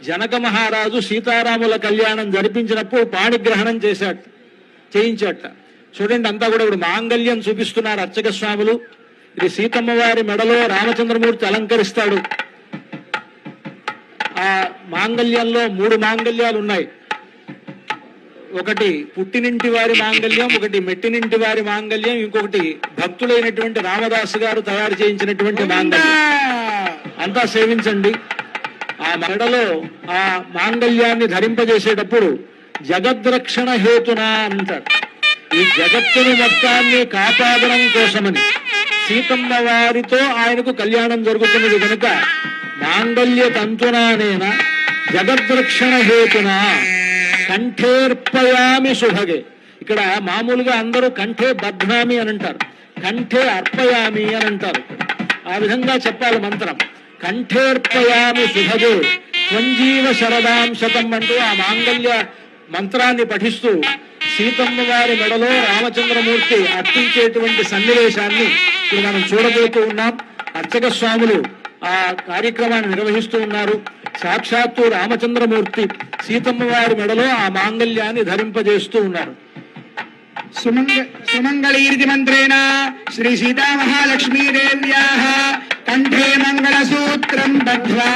జనక మహారాజు సీతారాముల కళ్యాణం జరిపించినప్పుడు పాణిగ్రహణం చేయించాట. చూడండి, అంతా కూడా ఇప్పుడు మాంగళ్యం చూపిస్తున్నారు అర్చక స్వాములు. ఇది సీతమ్మ వారి మెడలో రామచంద్రమూర్తి అలంకరిస్తాడు. ఆ మాంగళ్యంలో 3 మాంగళ్యాలు ఉన్నాయి. ఒకటి పుట్టినింటి వారి మాంగళ్యం, ఒకటి మెట్టినింటి వారి మాంగళ్యం, ఇంకొకటి భక్తులైనటువంటి రామదాసు గారు తయారు చేయించినటువంటి మాంగళ్యం. అంతా సేవించండి. ఆ మెడలో ఆ మాంగళ్యాన్ని ధరింపజేసేటప్పుడు జగద్రక్షణ హేతునా అంటారు. ఈ జగత్తుని మొత్తాన్ని కాపాడడం కోసమని సీతమ్మ వారితో ఆయనకు కళ్యాణం జరుగుతున్నది కనుక మాంగళ్య తంతునానేన జగద్రక్షణ హేతునా కంఠేర్పయామి శుభగే. ఇక్కడ మామూలుగా అందరూ కంఠే బధ్నామి అని అంటారు, కంఠే అర్పయామి అని అంటారు. ఆ విధంగా చెప్పాలి మంత్రం. కంఠేర్పయామి శుభగే త్వంజీవ శరదాం శతం అంటూ ఆ మాంగళ్య మంత్రాన్ని పఠిస్తూ సీతమ్మ వారి మెడలో రామచంద్రమూర్తి అర్పించేటువంటి సన్నివేశాన్ని ఇప్పుడు మనం చూడబోతూ ఉన్నాం. అర్చక స్వాములు ఆ కార్యక్రమాన్ని నిర్వహిస్తూ ఉన్నారు. సాక్షాత్తు రామచంద్రమూర్తి సీతమ్మ వారి మెడలో ఆ మాంగళ్యాన్ని ధరింపజేస్తూ ఉన్నారు. సుమంగళీర్తి మంత్రేణ శ్రీ సీతా మహాలక్ష్మీదేవ్యాః కంఠే మంగళసూత్రం బధ్వా